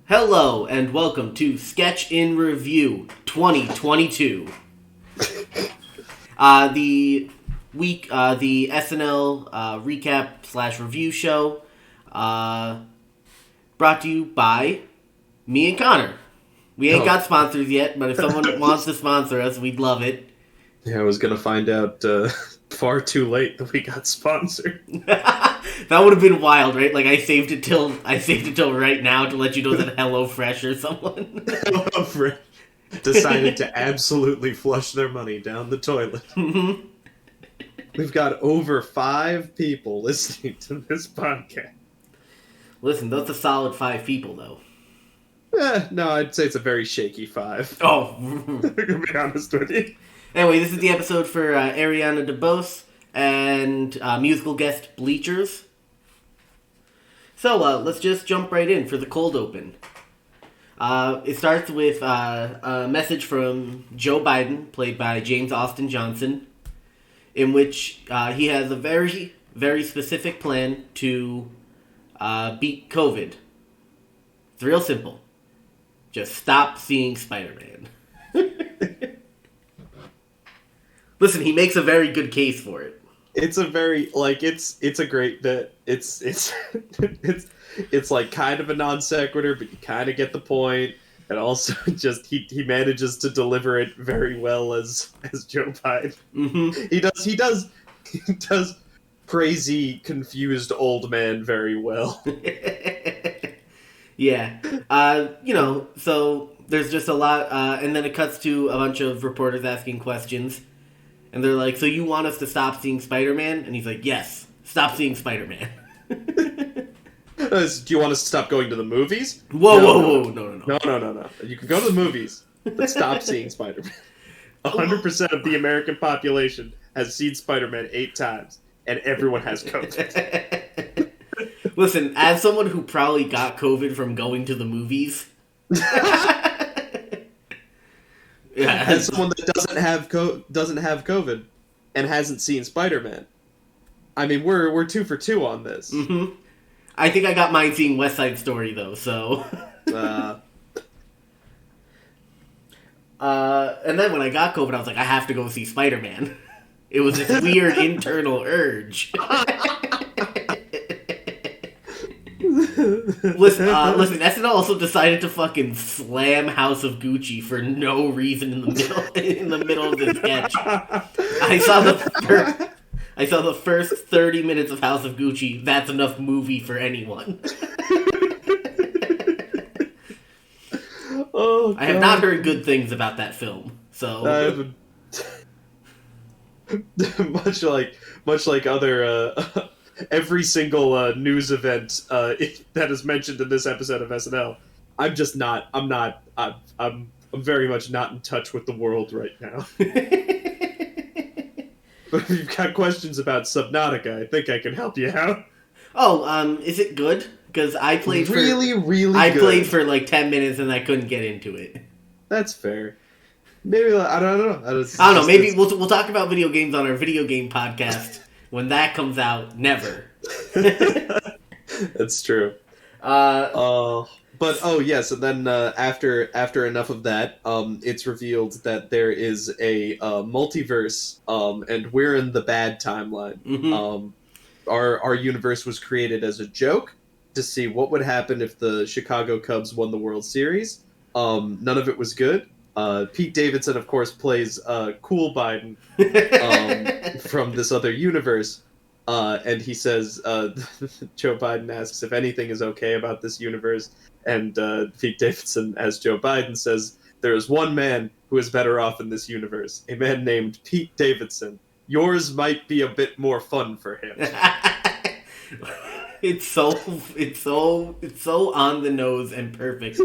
Hello and welcome to Sketch in Review 2022. The SNL recap / review show, brought to you by me and Connor. We ain't got sponsors yet, but if someone wants to sponsor us, we'd love it. Yeah, I was gonna find out far too late that we got sponsored. That would have been wild, right? Like I saved it till right now to let you know that HelloFresh or someone HelloFresh decided to absolutely flush their money down the toilet. Mm-hmm. We've got over 5 people listening to this podcast. Listen, that's a solid 5 people, though. No, I'd say it's a very shaky 5. Oh, To be honest with you. Anyway, this is the episode for Ariana DeBose and musical guest Bleachers. So let's just jump right in for the cold open. It starts with a message from Joe Biden, played by James Austin Johnson, in which he has a very, very specific plan to beat COVID. It's real simple. Just stop seeing Spider-Man. Listen, he makes a very good case for it. It's a very it's a great bit. It's like kind of a non sequitur, but you kind of get the point. And also, just he manages to deliver it very well as Joe Biden. Mm-hmm. He does crazy confused old man very well. Yeah, so there's just a lot, and then it cuts to a bunch of reporters asking questions. And they're like, so you want us to stop seeing Spider-Man? And he's like, yes, stop seeing Spider-Man. Do you want us to stop going to the movies? Whoa, no. No. You can go to the movies, but stop seeing Spider-Man. 100% of the American population has seen Spider-Man 8 times, and everyone has COVID. Listen, as someone who probably got COVID from going to the movies... Yeah, as someone that doesn't have COVID and hasn't seen Spider-Man, I mean, we're 2 for 2 on this. Mm-hmm. I think I got mine seeing West Side Story though, so. And then when I got COVID, I was like, I have to go see Spider-Man. It was this weird internal urge. Listen, SNL also decided to fucking slam House of Gucci for no reason in the middle of the sketch. I saw the first 30 minutes of House of Gucci. That's enough movie for anyone. Oh, I have not heard good things about that film. So much like other every single news event that is mentioned in this episode of SNL, I'm very much not in touch with the world right now. But if you've got questions about Subnautica, I think I can help you out. Oh, is it good? Because I played really I played for like 10 minutes and I couldn't get into it. That's fair. Maybe I don't know. I don't know. Maybe we'll talk about video games on our video game podcast. When that comes out, never. That's true. But yes, and then after enough of that, it's revealed that there is a multiverse, and we're in the bad timeline. Mm-hmm. Our universe was created as a joke to see what would happen if the Chicago Cubs won the World Series. None of it was good. Pete Davidson, of course, plays Cool Biden from this other universe. And he says, Joe Biden asks if anything is okay about this universe. And Pete Davidson, as Joe Biden, says, there is one man who is better off in this universe. A man named Pete Davidson. Yours might be a bit more fun for him. It's so on the nose and perfect.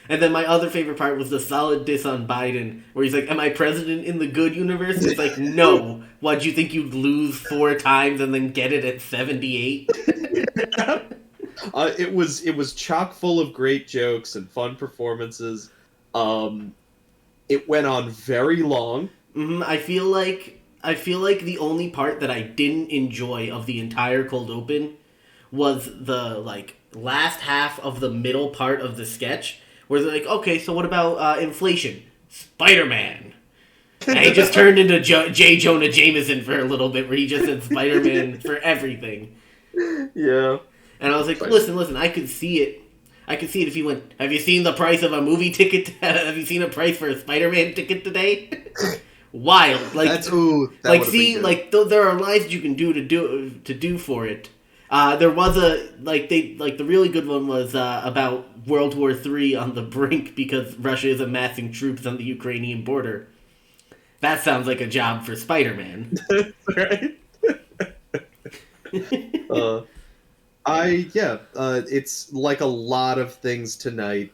And then my other favorite part was the solid diss on Biden, where he's like, am I president in the good universe? And it's like, no. What'd you think you'd lose 4 times and then get it at 78? It was chock full of great jokes and fun performances. It went on very long. Mm-hmm. I feel like the only part that I didn't enjoy of the entire cold open was the last half of the middle part of the sketch, where they're like, okay, so what about inflation? Spider-Man. And he just turned into J. Jonah Jameson for a little bit, where he just said Spider-Man for everything. Yeah. And I was like, listen, I could see it. I could see it if you went, have you seen the price of a movie ticket? Have you seen a price for a Spider-Man ticket today? Wild. Like, there are lines you can do for it. There was the really good one was about World War III on the brink because Russia is amassing troops on the Ukrainian border. That sounds like a job for Spider-Man. Right? It's like a lot of things tonight.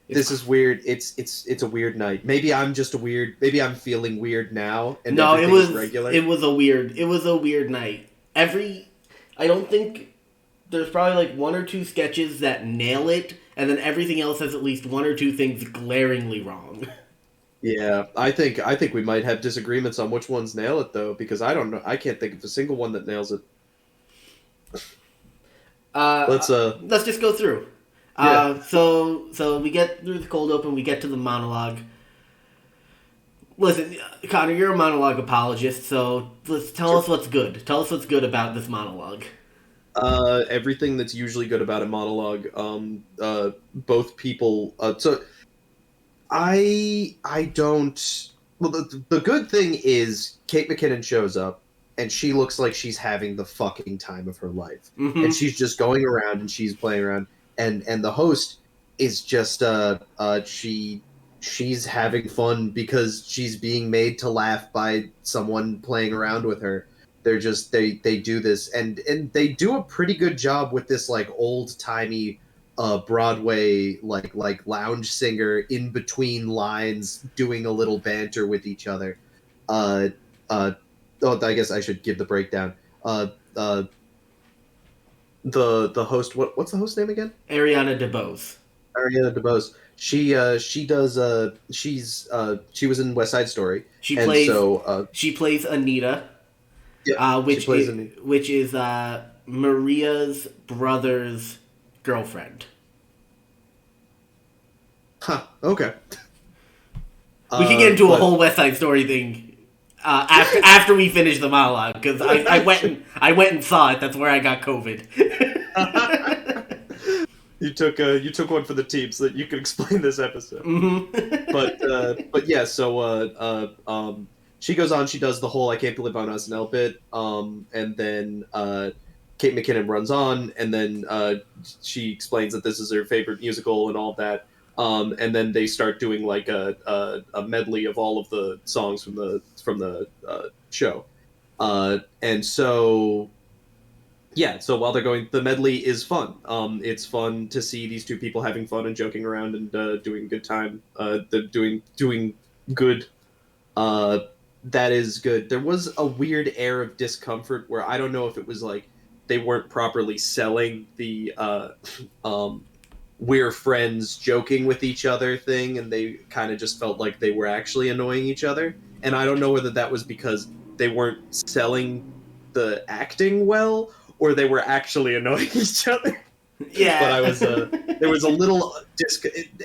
This is weird. It's a weird night. Maybe I'm feeling weird now and no, everything's regular. It was a weird night. I don't think there's probably like one or two sketches that nail it, and then everything else has at least one or two things glaringly wrong. Yeah, I think we might have disagreements on which ones nail it though, because I don't know. I can't think of a single one that nails it. Let's just go through. Yeah. So we get through the cold open, we get to the monologue. Listen, Connor, you're a monologue apologist, so tell us what's good. Tell us what's good about this monologue. Everything that's usually good about a monologue. Both people. So I don't. Well, the good thing is Kate McKinnon shows up, and she looks like she's having the fucking time of her life, and she's just going around and she's playing around, and the host is just she's having fun because she's being made to laugh by someone playing around with her. They're just they do this and they do a pretty good job with this like old timey Broadway like lounge singer in between lines doing a little banter with each other. I guess I should give the breakdown. The host, what's the host name again? Ariana DeBose. Ariana DeBose. She was in West Side Story. She plays Anita. Yeah, which is Maria's brother's girlfriend. Huh. Okay. We can get into a whole West Side Story thing after we finish the monologue because I went and saw it. That's where I got COVID. You took one for the team so that you could explain this episode. Mm-hmm. But yeah. So she goes on. She does the whole "I can't believe I'm on SNL" bit. And then Kate McKinnon runs on, and then she explains that this is her favorite musical and all of that. And then they start doing like a medley of all of the songs from the show. And so. Yeah, so while they're going, the medley is fun. It's fun to see these two people having fun and joking around and doing a good time. They're doing good. That is good. There was a weird air of discomfort where I don't know if it was like they weren't properly selling the we're friends joking with each other thing, and they kind of just felt like they were actually annoying each other. And I don't know whether that was because they weren't selling the acting well, or they were actually annoying each other. Yeah, but I was there was a little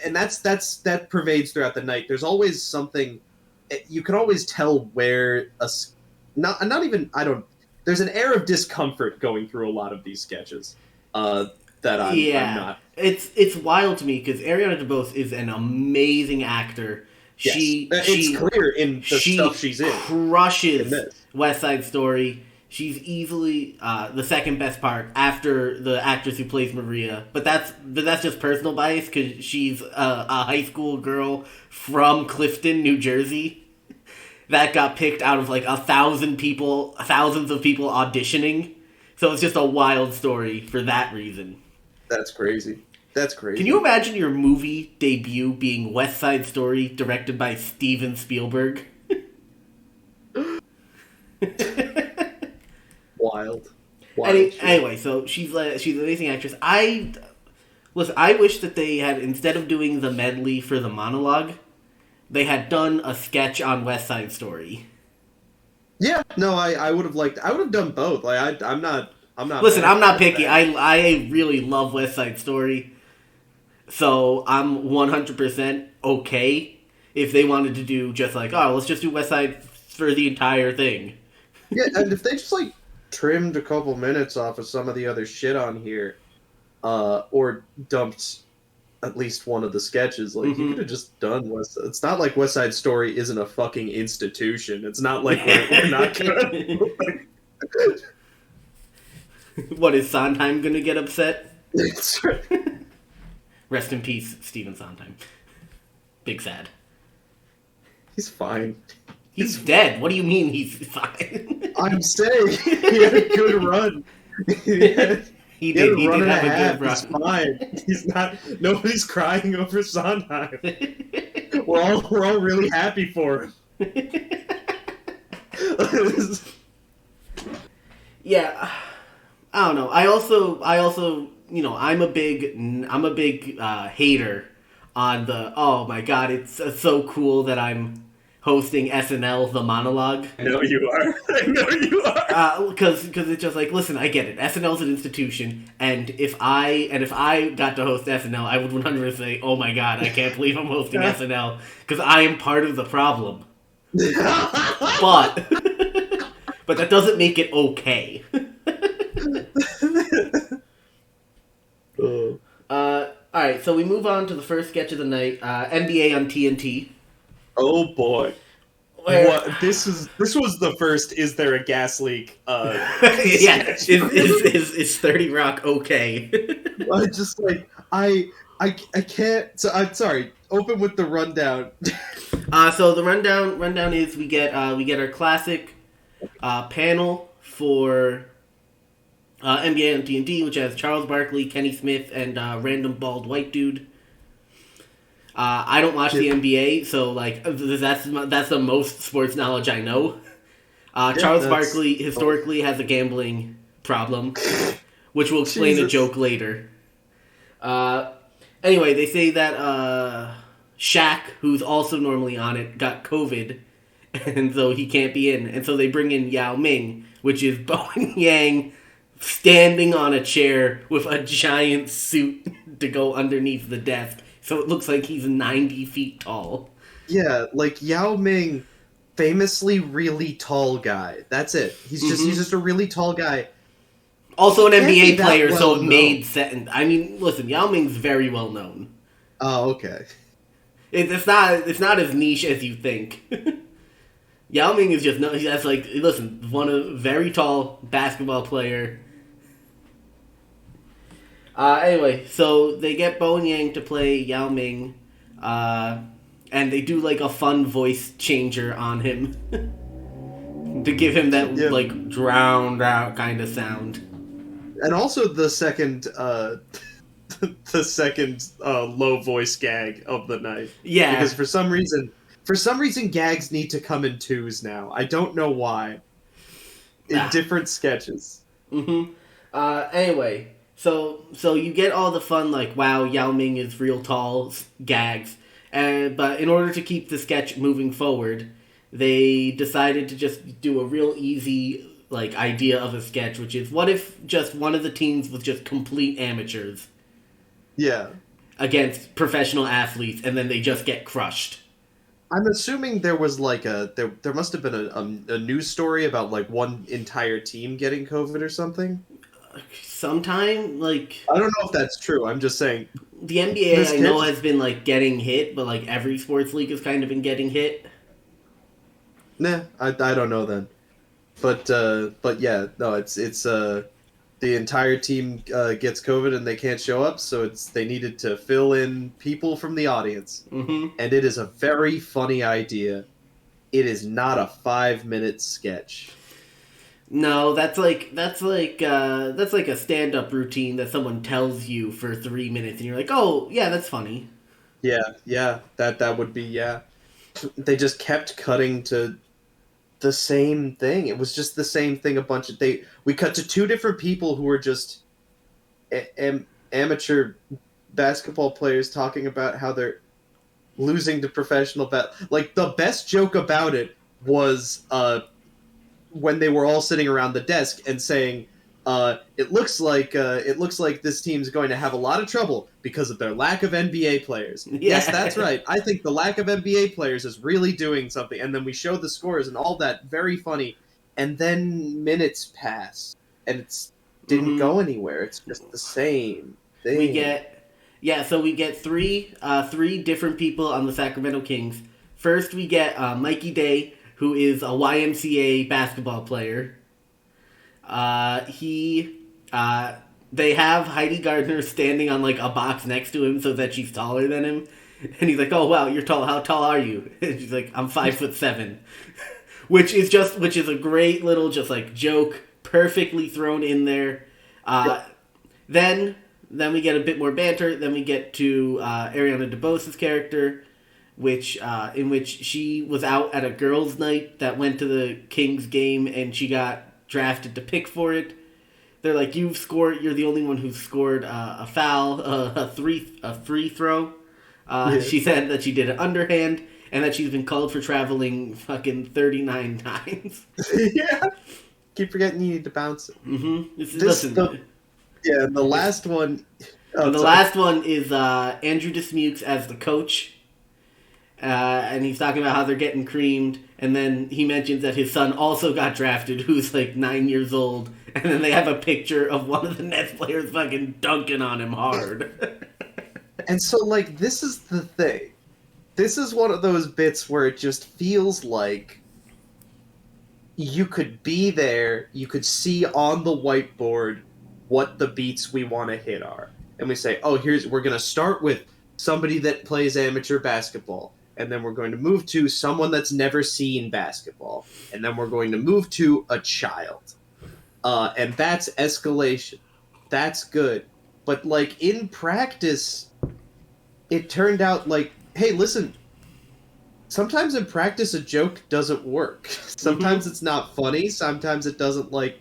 and that pervades throughout the night. There's always something you can always tell where not even I don't. There's an air of discomfort going through a lot of these sketches that I'm not. It's wild to me because Ariana DeBose is an amazing actor. Yes. It's clear in the stuff she's in. Crushes in West Side Story. She's easily the second best part after the actress who plays Maria. But that's just personal bias because she's a high school girl from Clifton, New Jersey, that got picked out of like thousands of people auditioning. So it's just a wild story for that reason. That's crazy. Can you imagine your movie debut being West Side Story, directed by Steven Spielberg? Wild. Anyway, so she's an amazing actress. I wish that they had, instead of doing the medley for the monologue, they had done a sketch on West Side Story. Yeah, no, I would have liked. I would have done both. Like I'm not. I'm not. Listen, mad I'm not at picky. that. I really love West Side Story, so I'm 100% okay if they wanted to do just like, oh, let's just do West Side for the entire thing. Yeah, and if they just like trimmed a couple minutes off of some of the other shit on here, or dumped at least one of the sketches, like you could Hmm. have just done West. It's not like West Side Story isn't a fucking institution. It's not like we're not gonna. What is Sondheim gonna get upset? It's, Rest in peace, Stephen Sondheim. Big sad. he's fine. He's dead. What do you mean he's fine? I'm saying he had a good run. He had, He he had did. a He run did and a have a half. good He's run. fine. He's not. Nobody's crying over Sondheim. We're all really happy for him. Yeah, I don't know. I also, I'm a big hater on the. Oh my god, it's so cool that I'm hosting SNL the Monologue. I know you are. I know you are. Because it's just like, listen, I get it. SNL's an institution, and if I got to host SNL, I would 100% say, oh my god, I can't believe I'm hosting SNL because I am part of the problem. But but that doesn't make it okay. All right, so we move on to the first sketch of the night, NBA on TNT. Oh boy. Where, What this was the first is there a gas leak yeah, sketch. is 30 Rock okay? I just like I can't, so I'm sorry. Open with the rundown. So the rundown is we get our classic panel for NBA on TNT, which has Charles Barkley, Kenny Smith, and random bald white dude. I don't watch the NBA, so like that's the most sports knowledge I know. Charles Barkley historically has a gambling problem, which we'll explain a joke later. Anyway, they say that Shaq, who's also normally on it, got COVID, and so he can't be in. And so they bring in Yao Ming, which is Bowen Yang standing on a chair with a giant suit to go underneath the desk. So it looks like he's 90 feet tall. Yeah, like Yao Ming, famously really tall guy. That's it. He's just a really tall guy. Also an Can't be NBA that player, so well it made sense. I mean, listen, Yao Ming's very well known. Oh, okay. It's not as niche as you think. Yao Ming is just that's like, listen, one of very tall basketball player. Anyway, so they get Bowen Yang to play Yao Ming, and they do like a fun voice changer on him to give him that like drowned out kind of sound. And also the second low voice gag of the night. Yeah, Because for some reason gags need to come in twos now. I don't know why. In different sketches. Mm-hmm. Anyway, so you get all the fun like, wow, Yao Ming is real tall gags, but in order to keep the sketch moving forward, they decided to just do a real easy like idea of a sketch, which is what if just one of the teams was just complete amateurs. Yeah. Against professional athletes, and then they just get crushed. I'm assuming there was like there must have been a news story about like one entire team getting COVID or something. Sometime, like, I don't know if that's true. I'm just saying the NBA I know has been like getting hit, but like every sports league has kind of been getting hit. Nah, I don't know then. But yeah, no, it's the entire team gets COVID and they can't show up, so they needed to fill in people from the audience. Mm-hmm. And it is a very funny idea. It is not a 5-minute sketch. No, that's like a stand-up routine that someone tells you for 3 minutes, and you're like, oh yeah, that's funny. Yeah, that would be, yeah. They just kept cutting to the same thing. It was just the same thing. We cut to two different people who were just amateur basketball players talking about how they're losing to professional like the best joke about it was when they were all sitting around the desk and saying It looks like this team's going to have a lot of trouble because of their lack of NBA players. Yeah. Yes, that's right. I think the lack of NBA players is really doing something. And then we show the scores and all that, very funny. And then minutes pass, and it's didn't go anywhere. It's just the same thing. We get three different people on the Sacramento Kings. First, we get Mikey Day, who is a YMCA basketball player. They have Heidi Gardner standing on like a box next to him so that she's taller than him, and he's like, "Oh wow, you're tall. How tall are you?" And she's like, "I'm 5'7", which is a great little just like joke, perfectly thrown in there. Then we get a bit more banter. Then we get to Ariana DeBose's character, in which she was out at a girls' night that went to the Kings game, and she got drafted to pick for it. They're like, you're the only one who's scored a foul, a free throw. She said that she did it underhand, and that she's been called for traveling fucking 39 times. Yeah. Keep forgetting you need to bounce it. Mm-hmm. The last one... last one is Andrew Dismukes as the coach. And he's talking about how they're getting creamed, and then he mentions that his son also got drafted, who's like 9 years old, and then they have a picture of one of the Nets players fucking dunking on him hard. And so, like, this is the thing. This is one of those bits where it just feels like you could be there, you could see on the whiteboard what the beats we want to hit are. And we say, we're going to start with somebody that plays amateur basketball. And then we're going to move to someone that's never seen basketball. And then we're going to move to a child. And that's escalation. That's good. But, like, in practice, it turned out, like, hey, listen, sometimes in practice a joke doesn't work. Sometimes it's not funny. Sometimes it doesn't, like...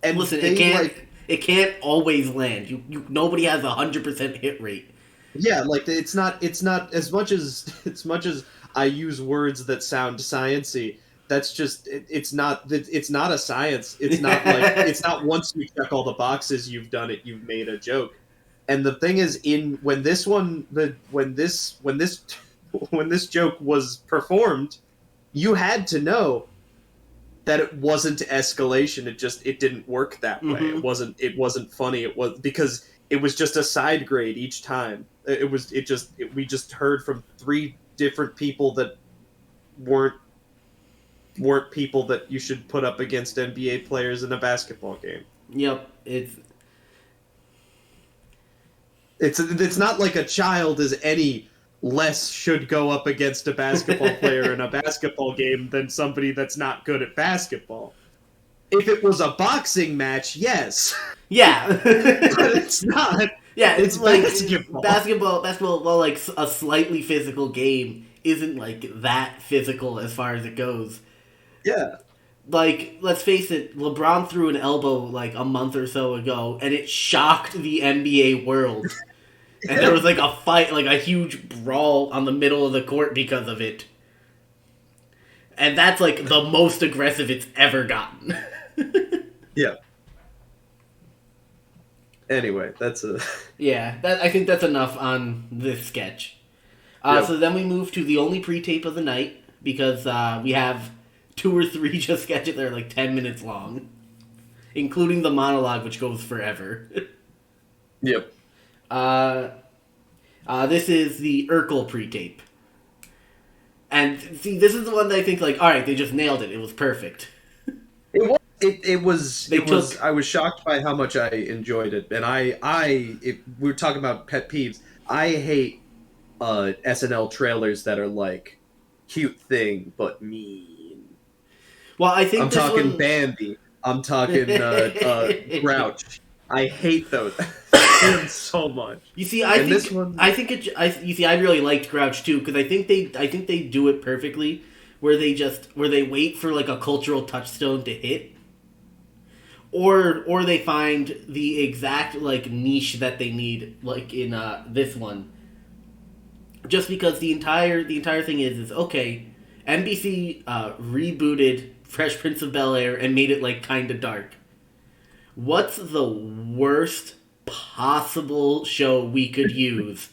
And listen, it can't always land. Nobody has 100% hit rate. Yeah, like it's not as much as I use words that sound sciencey. That's just it's not a science. It's not like it's not once you check all the boxes you've done it, you've made a joke. And the thing is, when this joke was performed, you had to know that it wasn't escalation. It didn't work that way. Mm-hmm. It wasn't funny. It was because it was just a side grade each time. We just heard from three different people that weren't people that you should put up against NBA players in a basketball game. Yep, it's not like a child is any less should go up against a basketball player in a basketball game than somebody that's not good at basketball. If it was a boxing match, yes. Yeah. But it's not. Yeah, it's like basketball. Basketball, well, like a slightly physical game isn't like that physical as far as it goes. Yeah. Like, let's face it, LeBron threw an elbow like a month or so ago, and it shocked the NBA world. And there was like a fight, like a huge brawl on the middle of the court because of it. And that's like the most aggressive it's ever gotten. Yeah. Anyway, that's a... Yeah, I think that's enough on this sketch. So then we move to the only pre-tape of the night, because we have 2 or 3 just sketches that are like 10 minutes long. Including the monologue, which goes forever. Yep. This is the Urkel pre-tape. And see, this is the one that I think, like, alright, they just nailed it. It was perfect. It was. I was shocked by how much I enjoyed it, and we were talking about pet peeves. I hate SNL trailers that are like cute thing but mean. Well, I think I'm talking Bambi. I'm talking Grouch. I hate those. I hate them so much. You see, I really liked Grouch too, because I think they do it perfectly, where they wait for like a cultural touchstone to hit. Or they find the exact like niche that they need, like in this one. Just because the entire thing is okay, NBC rebooted Fresh Prince of Bel-Air and made it like kind of dark. what's the worst possible show we could use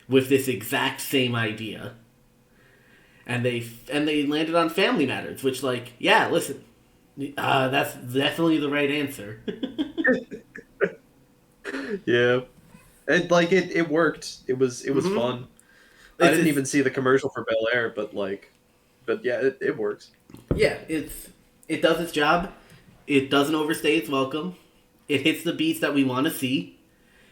with this exact same idea? And they landed on Family Matters, which, like, yeah, listen, that's definitely the right answer. Yeah, and like it worked. It was fun. I didn't even see the commercial for Bel Air, but yeah, it works. Yeah, it does its job. It doesn't overstay its welcome. It hits the beats that we want to see,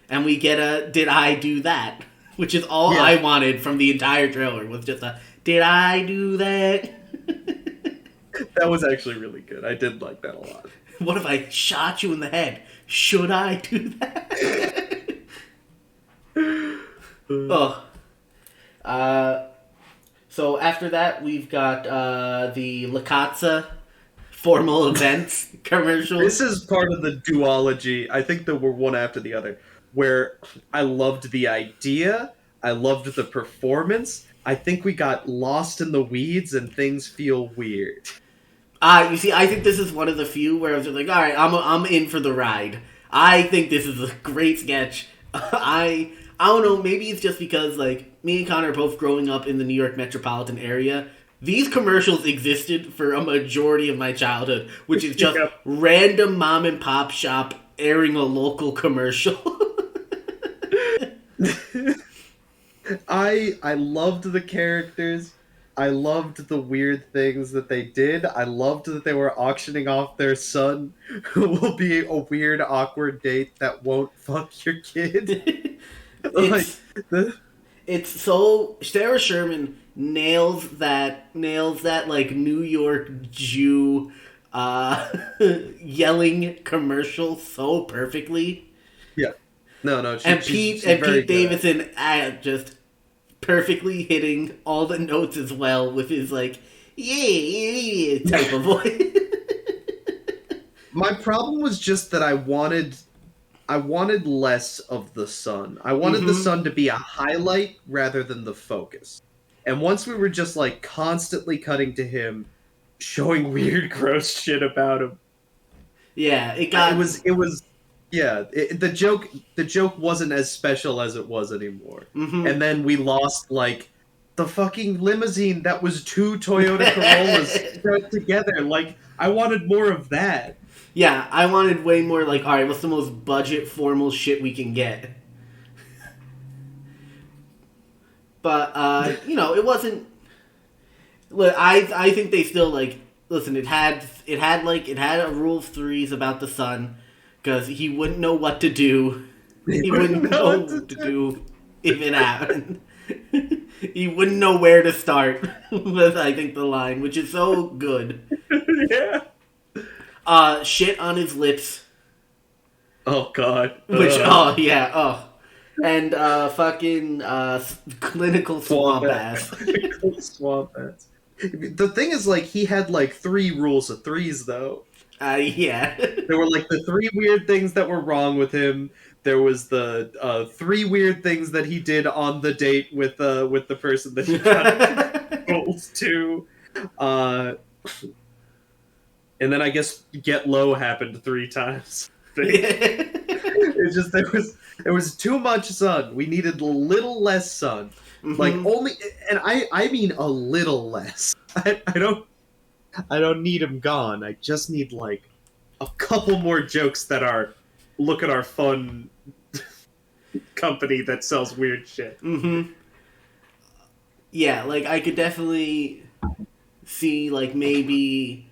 and we get a "Did I do that?" which is all I wanted from the entire trailer, was just a "Did I do that?" That was actually really good. I did like that a lot. What if I shot you in the head? Should I do that? Oh. So after that, we've got the Lakatsa formal events commercial. This is part of the duology. I think that we're one after the other. Where I loved the idea, I loved the performance. I think we got lost in the weeds and things feel weird. You see, I think this is one of the few where I was just like, all right, I'm in for the ride. I think this is a great sketch. I don't know, maybe it's just because, like, me and Connor are both growing up in the New York metropolitan area. These commercials existed for a majority of my childhood, which is just random mom and pop shop airing a local commercial. I loved the characters. I loved the weird things that they did. I loved that they were auctioning off their son, who will be a weird, awkward date that won't fuck your kid. It's so Sarah Sherman nails that like New York Jew yelling commercial so perfectly. Yeah, no. Pete Davidson just perfectly hitting all the notes as well with his like yeah type of voice. My problem was just that I wanted less of the sun. I wanted the sun to be a highlight rather than the focus. And once we were just like constantly cutting to him showing weird gross shit about him. Yeah, the joke wasn't as special as it was anymore. And then we lost like the fucking limousine that was two Toyota Corollas put together. Like, I wanted more of that. Yeah, I wanted way more like, alright, what's the most budget formal shit we can get? But, it wasn't... I think they still, like... Listen, it had a rule of threes about the sun, because he wouldn't know what to do. He wouldn't know what to do if it happened. He wouldn't know where to start, was, I think, the line, which is so good. Yeah. Shit on his lips. Oh, God. Which, and, fucking, clinical swamp ass. Clinical swamp ass. The thing is, like, he had, like, 3 rules of threes, though. Yeah. There were, like, the 3 weird things that were wrong with him. There was the 3 weird things that he did on the date with the person that he got goals to. And then I guess Get Low happened 3 times. It's just there was too much sun. We needed a little less sun. Like only, and I mean a little less. I don't need him gone. I just need like a couple more jokes that are look at our fun company that sells weird shit. Yeah, like I could definitely see like maybe,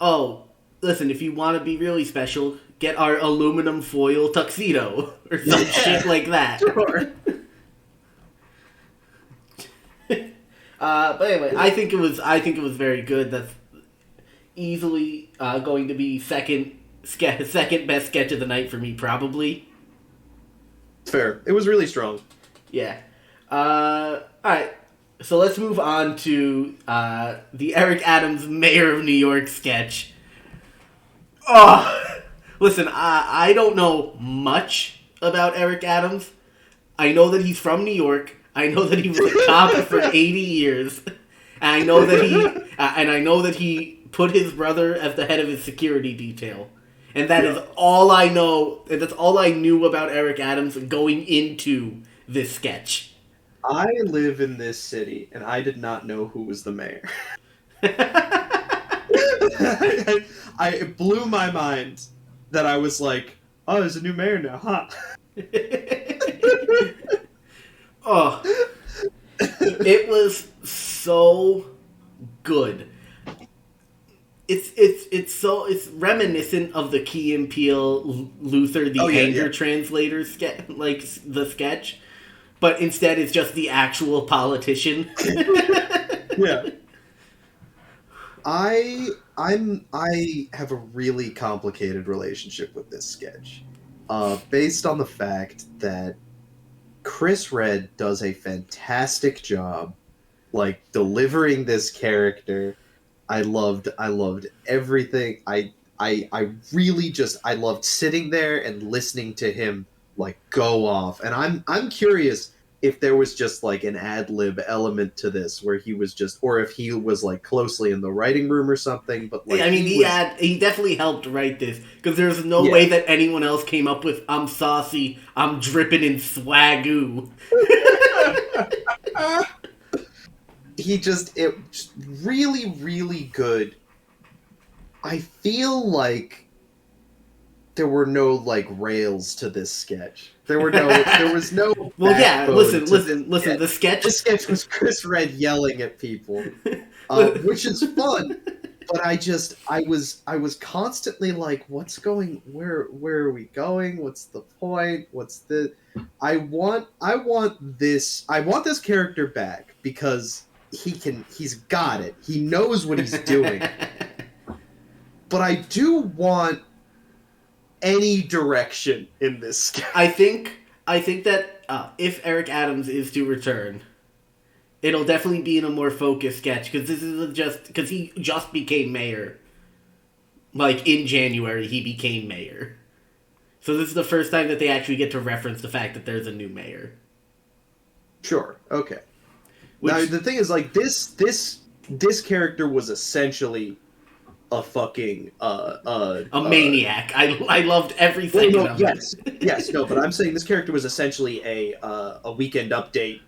oh, listen, if you want to be really special, get our aluminum foil tuxedo or some shit like that. Sure. But anyway, I think it was very good. That's easily going to be second best sketch of the night for me, probably. Fair. It was really strong. Yeah. All right. So let's move on to the Eric Adams Mayor of New York sketch. Oh, listen, I don't know much about Eric Adams. I know that he's from New York. I know that he was a cop for 80 years. And I know that he put his brother as the head of his security detail. And that is all I know, and that's all I knew about Eric Adams going into this sketch. I live in this city, and I did not know who was the mayor. It blew my mind that I was like, oh, there's a new mayor now, huh? Oh, it was so good. It's reminiscent of the Key and Peele Luther the Anger Translator the sketch, but instead it's just the actual politician. Yeah. I have a really complicated relationship with this sketch, based on the fact that Chris Redd does a fantastic job, like, delivering this character. I loved everything. I really just, I loved sitting there and listening to him, like, go off. And I'm curious if there was just, like, an ad-lib element to this where he was just, or if he was, like, closely in the writing room or something. But, like, I mean, he definitely helped write this, because there's no way that anyone else came up with "I'm saucy, I'm dripping in swagoo." It really, really good. I feel like there were no, like, rails to this sketch. There was no. Well, yeah. Listen. The sketch. The sketch was Chris Redd yelling at people, which is fun. But I was constantly like, what's going? Where are we going? What's the point? I want this character back because he's got it. He knows what he's doing. But I do want any direction in this sketch. I think that if Eric Adams is to return, it'll definitely be in a more focused sketch, because because he just became mayor. Like, in January, he became mayor. So this is the first time that they actually get to reference the fact that there's a new mayor. Sure. Okay. Now the thing is, like, this character was essentially a fucking a maniac. I loved everything. Well, no, yes, no, but I'm saying this character was essentially a Weekend Update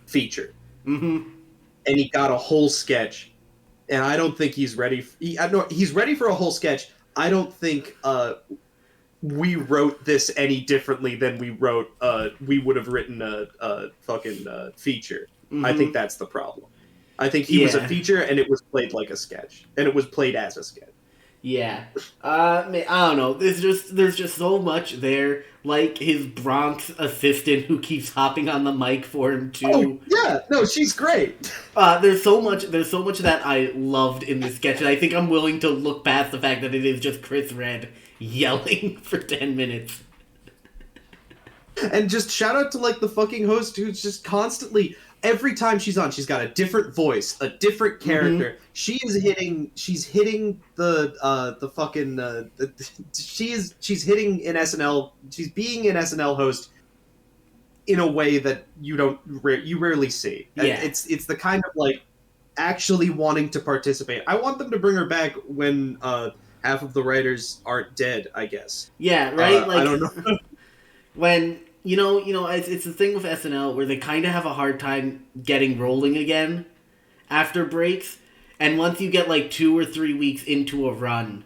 feature. Mm-hmm. And he got a whole sketch, and I don't think he's ready. He's ready for a whole sketch. I don't think we wrote this any differently than we would have written a fucking feature. Mm-hmm. I think that's the problem. I think he was a feature, and it was played like a sketch, and it was played as a sketch. Yeah, I don't know. There's just so much there, like his Bronx assistant who keeps hopping on the mic for him too. Oh yeah, no, she's great. There's so much that I loved in this sketch, and I think I'm willing to look past the fact that it is just Chris Redd yelling for 10 minutes. And just shout out to, like, the fucking host who's just constantly, every time she's on, she's got a different voice, a different character. Mm-hmm. She's hitting the fucking she's hitting an SNL. She's being an SNL host in a way that you rarely see. Yeah. It's the kind of, like, actually wanting to participate. I want them to bring her back when half of the writers aren't dead, I guess. Yeah, right. I don't know. When you know, it's the thing with SNL where they kind of have a hard time getting rolling again after breaks, and once you get like 2 or 3 weeks into a run,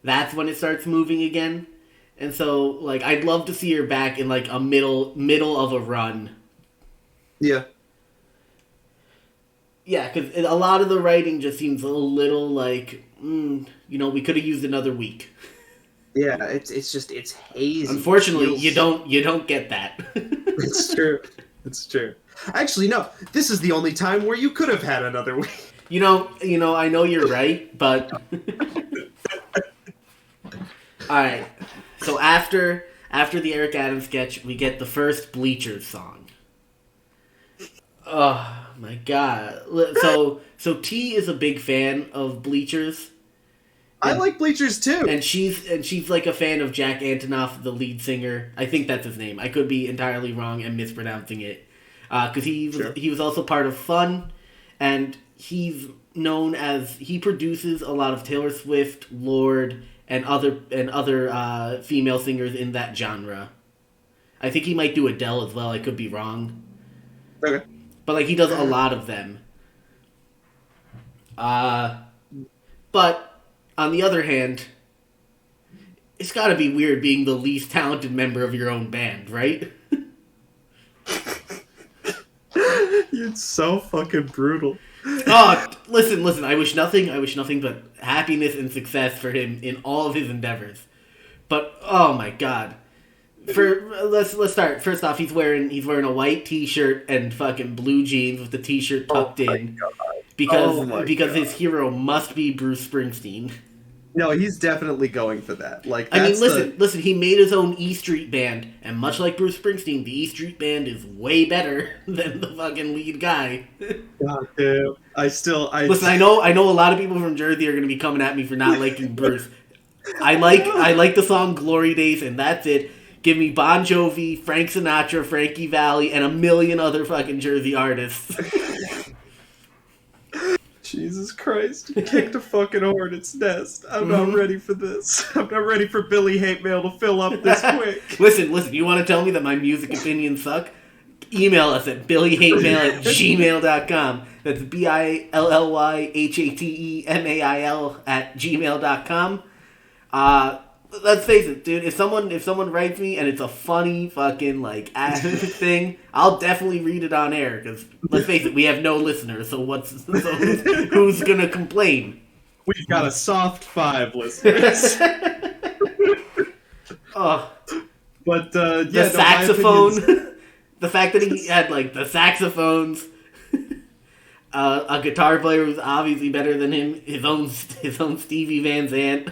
that's when it starts moving again. And so, like, I'd love to see her back in, like, a middle of a run. Yeah. Yeah, because a lot of the writing just seems a little like, we could have used another week. Yeah, it's hazy. Unfortunately, you don't get that. It's true. It's true. Actually, no. This is the only time where you could have had another week. I know you're right, but all right. So after the Eric Adams sketch, we get the first Bleachers song. Oh my god! So T is a big fan of Bleachers. I like Bleachers too, and she's like a fan of Jack Antonoff, the lead singer. I think that's his name. I could be entirely wrong and mispronouncing it, because he was also part of Fun, and he's known as he produces a lot of Taylor Swift, Lorde, and other female singers in that genre. I think he might do Adele as well. I could be wrong. Okay. But like he does a lot of them. But on the other hand, it's got to be weird being the least talented member of your own band, right? It's so fucking brutal. Oh, listen. I wish nothing but happiness and success for him in all of his endeavors. But oh my god. Let's start. First off, he's wearing a white t-shirt and fucking blue jeans with the t-shirt tucked in. God. Because his hero must be Bruce Springsteen. No, he's definitely going for that. Like, I mean, listen. He made his own E Street Band, and much like Bruce Springsteen, the E Street Band is way better than the fucking lead guy. God damn. Listen. I know a lot of people from Jersey are going to be coming at me for not liking Bruce. I like the song "Glory Days," and that's it. Give me Bon Jovi, Frank Sinatra, Frankie Valli, and a million other fucking Jersey artists. Jesus Christ. You kicked a fucking hornet's nest. I'm not ready for this. I'm not ready for Billy Hate Mail to fill up this quick. Listen, you want to tell me that my music opinions suck? Email us at billyhatemail@gmail.com. That's BILLYHATEMAIL@gmail.com. Let's face it, dude. If someone writes me and it's a funny fucking like thing, I'll definitely read it on air. Because let's face it, we have no listeners. So who's gonna complain? We've got a soft 5 listeners. Oh, but the saxophone. The fact that he had like the saxophones. A guitar player who's obviously better than him. His own Stevie Van Zandt.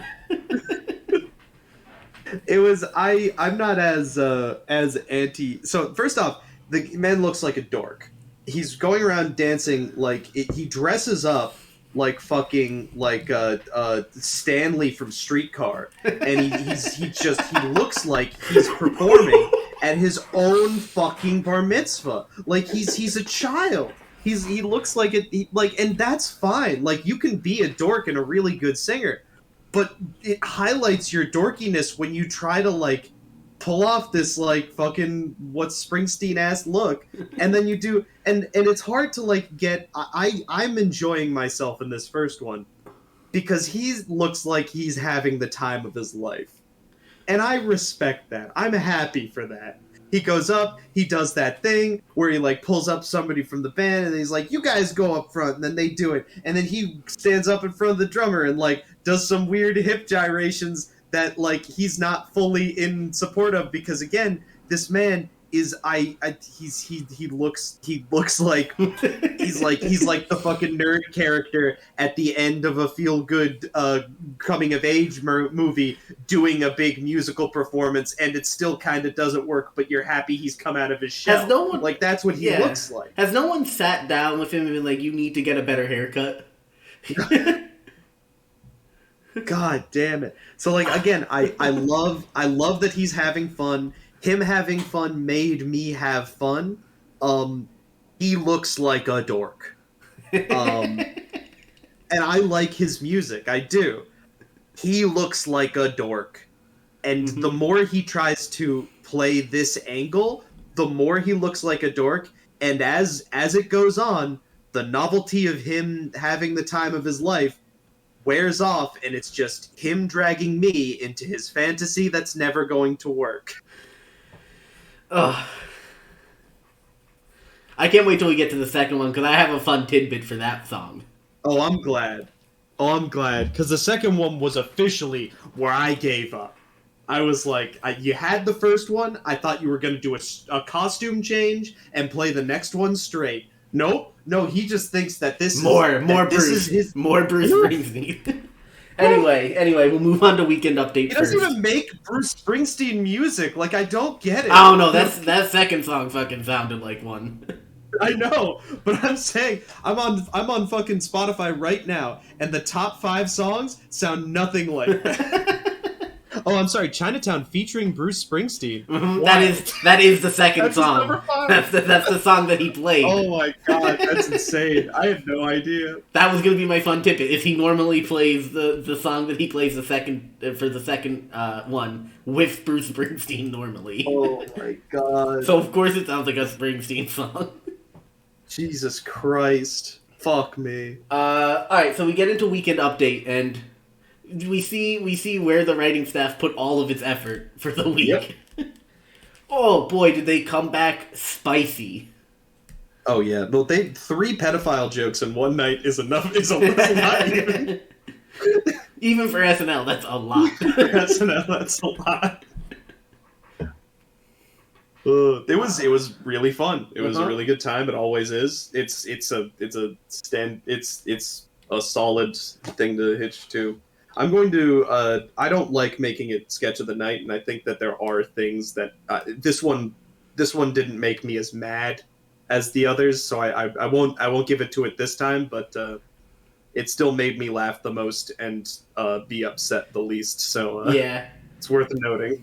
It was I'm not as anti. So first off, the man looks like a dork. He's going around dancing he dresses up like fucking Stanley from Streetcar, and he looks like he's performing at his own fucking bar mitzvah. Like he's a child. He looks like it and that's fine. Like you can be a dork and a really good singer. But it highlights your dorkiness when you try to, pull off this, fucking what's Springsteen-ass look. And then you do... And it's hard to, get... I'm enjoying myself in this first one. Because he looks like he's having the time of his life. And I respect that. I'm happy for that. He goes up, he does that thing where he, pulls up somebody from the band, and he's like, you guys go up front, and then they do it. And then he stands up in front of the drummer and, does some weird hip gyrations that, he's not fully in support of, because, again, this man is, he looks like, he's like the fucking nerd character at the end of a feel-good, coming-of-age movie doing a big musical performance, and it still kind of doesn't work, but you're happy he's come out of his shell. Has no one, that's what he looks like. Has no one sat down with him and been like, you need to get a better haircut? God damn it. So, again, I love that he's having fun. Him having fun made me have fun. He looks like a dork. And I like his music. I do. He looks like a dork. And the more he tries to play this angle, the more he looks like a dork. And as it goes on, the novelty of him having the time of his life wears off, and it's just him dragging me into his fantasy that's never going to work. Ugh. I can't wait till we get to the second one, because I have a fun tidbit for that song. Oh, I'm glad. Because the second one was officially where I gave up. I was like, you had the first one, I thought you were going to do a costume change and play the next one straight. Nope. No, he just thinks that this more Bruce Springsteen. Anyway, we'll move on to weekend update. He doesn't even make Bruce Springsteen music. I don't get it. I don't know. That second song fucking sounded like one. I know, but I'm saying I'm on fucking Spotify right now, and the top 5 songs sound nothing like that. Oh, I'm sorry, Chinatown featuring Bruce Springsteen. Mm-hmm. That is the second That's song. number 5. That's the song that he played. Oh my god, that's insane! I had no idea. That was gonna be my fun tidbit. Is he normally plays the song that he plays the second for the second one with Bruce Springsteen normally. Oh my god! So of course it sounds like a Springsteen song. Jesus Christ! Fuck me. All right, so we get into Weekend Update and we see where the writing staff put all of its effort for the week. Yep. Oh boy, did they come back spicy. Oh yeah, well, 3 pedophile jokes in one night is enough. Is a lot even. Even for SNL, that's a lot. For SNL, that's a lot. It was really fun. It was a really good time. It always is. It's a solid thing to hitch to. I'm going to. I don't like making it sketch of the night, and I think that there are things that this one didn't make me as mad as the others, so I won't give it to it this time, but it still made me laugh the most and be upset the least. So yeah, it's worth noting.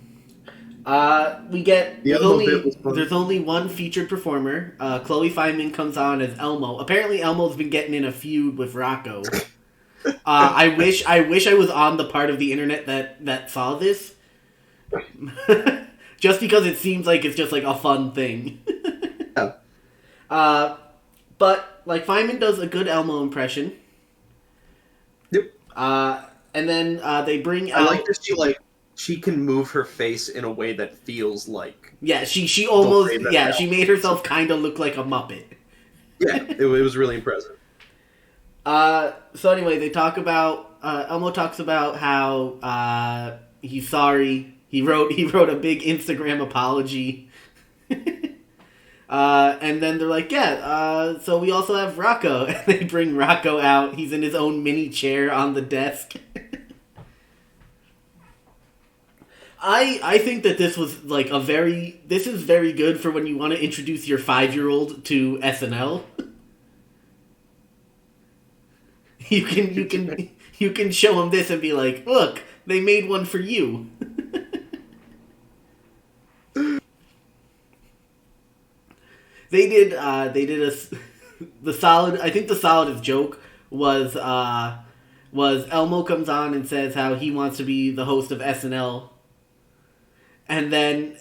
We get there's only one featured performer. Chloe Fineman comes on as Elmo. Apparently, Elmo's been getting in a feud with Rocco. I wish I was on the part of the internet that saw this, just because it seems like it's just like a fun thing. Yeah. But like Fineman does a good Elmo impression. Yep. And then they bring out. I like that she can move her face in a way that feels like. Yeah, she almost she made herself kind of look like a Muppet. Yeah, it was really impressive. So anyway, they talk about Elmo talks about how he's sorry. He wrote a big Instagram apology. And then they're like, so we also have Rocco. And they bring Rocco out. He's in his own mini chair on the desk. I think that this was like this is very good for when you want to introduce your 5-year-old to SNL. You can show him this and be like, look, they made one for you. They did the solid. I think the solidest joke was Elmo comes on and says how he wants to be the host of SNL, and then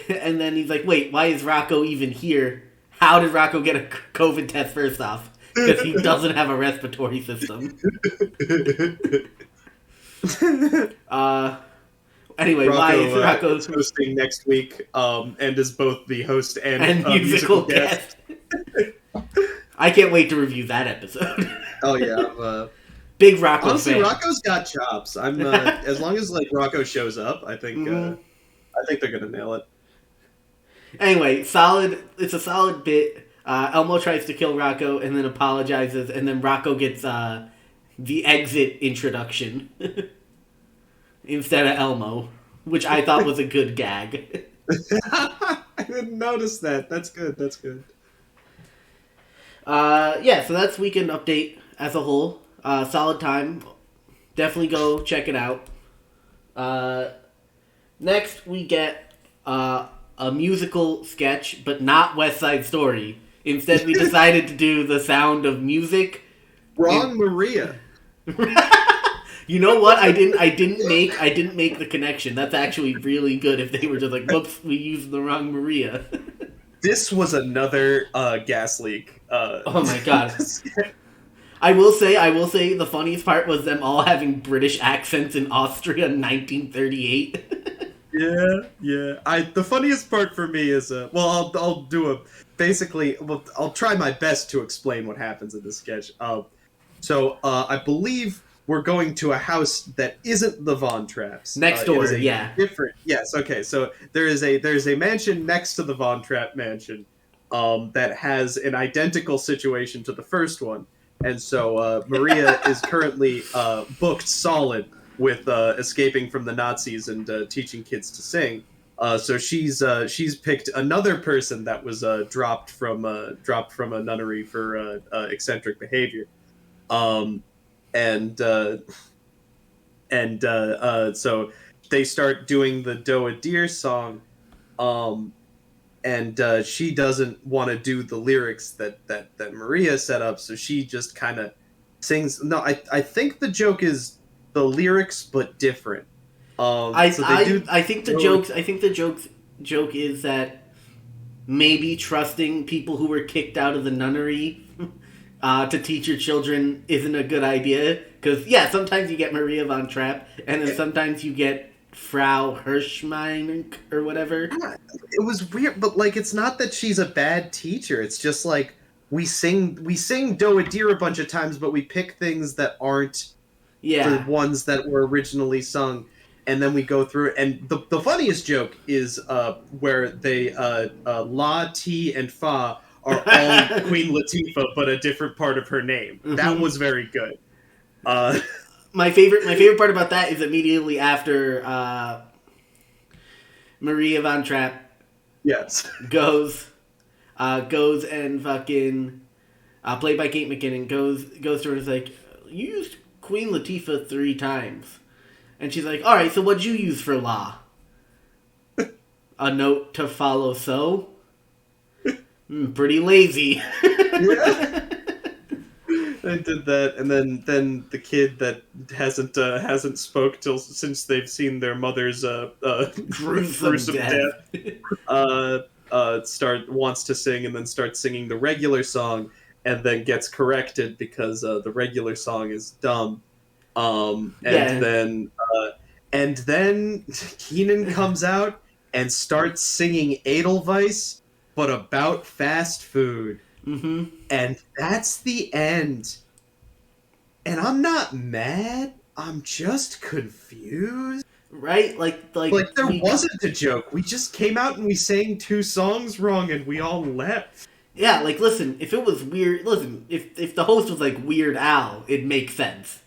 he's like, wait, why is Rocco even here? How did Rocco get a COVID test first off? Because he doesn't have a respiratory system. Anyway, why is Rocco hosting next week? And is both the host and musical guest. I can't wait to review that episode. Oh yeah, big Rocco. Honestly, fan. Rocco's got chops. I'm as long as like Rocco shows up, I think they're gonna nail it. Anyway, solid. It's a solid bit. Elmo tries to kill Rocco and then apologizes, and then Rocco gets the exit introduction instead of Elmo, which I thought was a good gag. I didn't notice that. That's good. That's good. So that's Weekend Update as a whole. Solid time. Definitely go check it out. Next, we get a musical sketch, but not West Side Story. Instead, we decided to do The Sound of Music. Wrong Maria. You know what? I didn't make the connection. That's actually really good. If they were just like, "Whoops, we used the wrong Maria." This was another gas leak. Oh my god! I will say the funniest part was them all having British accents in Austria in 1938. Yeah. The funniest part for me is I'll try my best to explain what happens in this sketch. So I believe we're going to a house that isn't the Von Trapps. Next door, different. Yes. Okay. So there's a mansion next to the Von Trapp mansion, that has an identical situation to the first one, and so Maria is currently booked solid with escaping from the Nazis and teaching kids to sing. So she's picked another person that was dropped from a nunnery for eccentric behavior, so they start doing the Doa Deer song, and she doesn't want to do the lyrics that Maria set up, so she just kind of sings. No, I think the joke is the lyrics but different. I think the joke is that maybe trusting people who were kicked out of the nunnery to teach your children isn't a good idea. Because, yeah, sometimes you get Maria von Trapp, and then sometimes you get Frau Hirschmein or whatever. Yeah, it was weird, but, like, it's not that she's a bad teacher. It's just, like, we sing Doa Deer a bunch of times, but we pick things that aren't the ones that were originally sung. And then we go through, and the funniest joke is where they La, T, and Fa are all Queen Latifah, but a different part of her name. Mm-hmm. That was very good. My favorite part about that is immediately after Maria von Trapp goes and fucking played by Kate McKinnon goes to her and is like, you used Queen Latifah 3 times. And she's like, all right, so what'd you use for La? A note to follow so? Pretty lazy. Yeah. I did that, and then the kid that hasn't spoke since they've seen their mother's gruesome death wants to sing, and then starts singing the regular song, and then gets corrected because the regular song is dumb. And then Keenan comes out and starts singing Edelweiss, but about fast food. Mm-hmm. And that's the end. And I'm not mad. I'm just confused. Right? Like there wasn't a joke. We just came out and we sang 2 songs wrong and we all left. Yeah, like, listen, if it was weird... Listen, if the host was, like, Weird Al, it makes sense.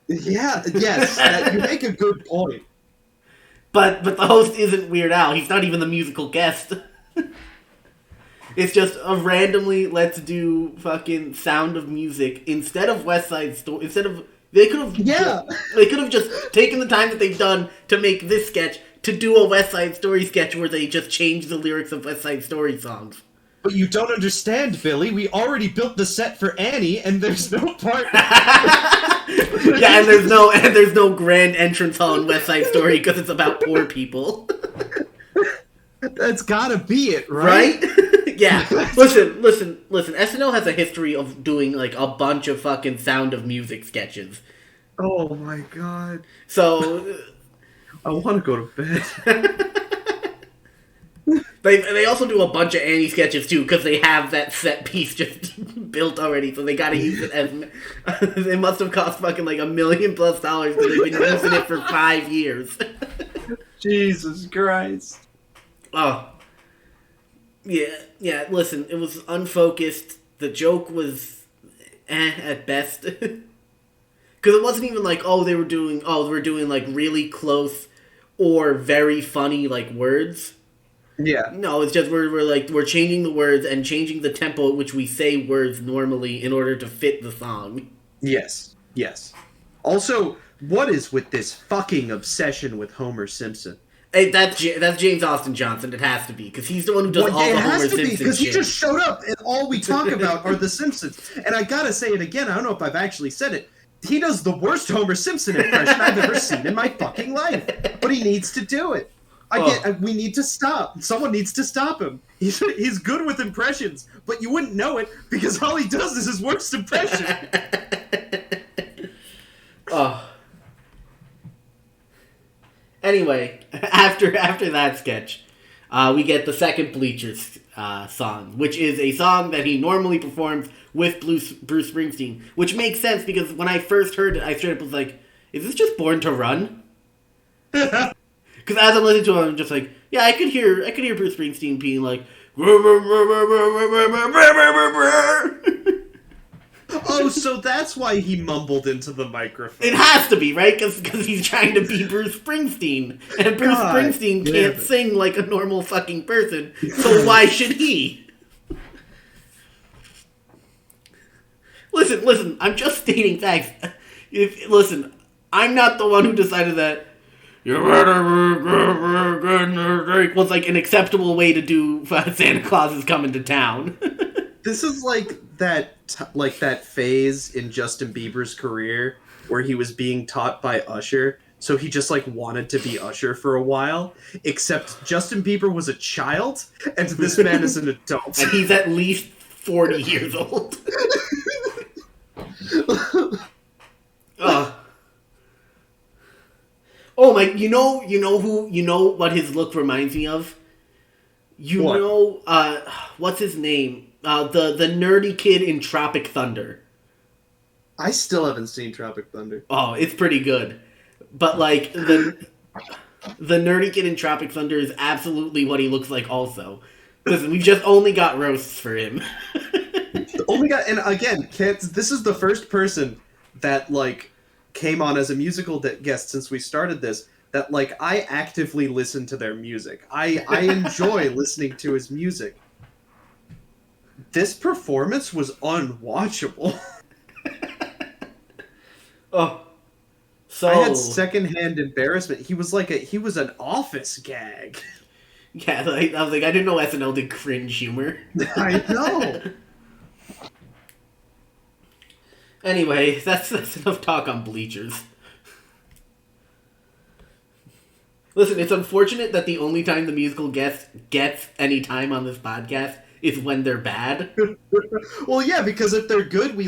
Yeah, yes, you make a good point. But the host isn't Weird Al. He's not even the musical guest. It's just a randomly let's do fucking Sound of Music instead of West Side Story. Instead of they could have just taken the time that they've done to make this sketch to do a West Side Story sketch where they just change the lyrics of West Side Story songs. But you don't understand, Billy. We already built the set for Annie, and there's no part. Yeah, and there's no grand entrance hall in West Side Story because it's about poor people. That's gotta be it, right? Yeah. Listen. SNL has a history of doing, like, a bunch of fucking Sound of Music sketches. Oh my god. So... I want to go to bed. They also do a bunch of Annie sketches, too, because they have that set piece just built already, so they gotta use it as... It must have cost fucking, like, $1 million+ because they've been using it for 5 years. Jesus Christ. Oh. Yeah, listen, it was unfocused. The joke was at best. Because it wasn't even like, we're doing, like, really close or very funny, like, words. Yeah. No, it's just we're changing the words and changing the tempo at which we say words normally in order to fit the song. Yes. Also, what is with this fucking obsession with Homer Simpson? Hey, that's James Austin Johnson. It has to be, because he's the one who does all the Homer Simpson shit. Because he just showed up, and all we talk about are the Simpsons. And I gotta say it again, I don't know if I've actually said it, he does the worst Homer Simpson impression I've ever seen in my fucking life. But he needs to do it. We need to stop. Someone needs to stop him. He's good with impressions, but you wouldn't know it, because all he does is his worst impression. Oh. Anyway, after that sketch, we get the second Bleachers song, which is a song that he normally performs with Bruce Springsteen, which makes sense because when I first heard it, I straight up was like, is this just Born to Run? Because as I'm listening to it, I'm just like, yeah, I could hear Bruce Springsteen being like, oh, so that's why he mumbled into the microphone. It has to be, right? Because he's trying to be Bruce Springsteen. And Bruce Springsteen can't sing like a normal fucking person, so why should he? Listen, I'm just stating facts. Listen, I'm not the one who decided that You better was like an acceptable way to do Santa Claus is coming to town. This is like that phase in Justin Bieber's career where he was being taught by Usher, so he just like wanted to be Usher for a while. Except Justin Bieber was a child, and this man is an adult, and he's at least 40 years old. Oh my! You know what his look reminds me of? What? What's his name? The nerdy kid in Tropic Thunder. I still haven't seen Tropic Thunder. Oh, it's pretty good, but like the nerdy kid in Tropic Thunder is absolutely what he looks like. Also, listen, we just only got roasts for him. And again, this is the first person that like came on as a musical guest since we started this. That like I actively listen to their music. I enjoy listening to his music. This performance was unwatchable. Oh, so I had secondhand embarrassment. He was an office gag. Yeah, I was like, I didn't know SNL did cringe humor. I know. Anyway, that's enough talk on Bleachers. Listen, it's unfortunate that the only time the musical guest gets any time on this podcast is when they're bad. Well, yeah, because if they're good, we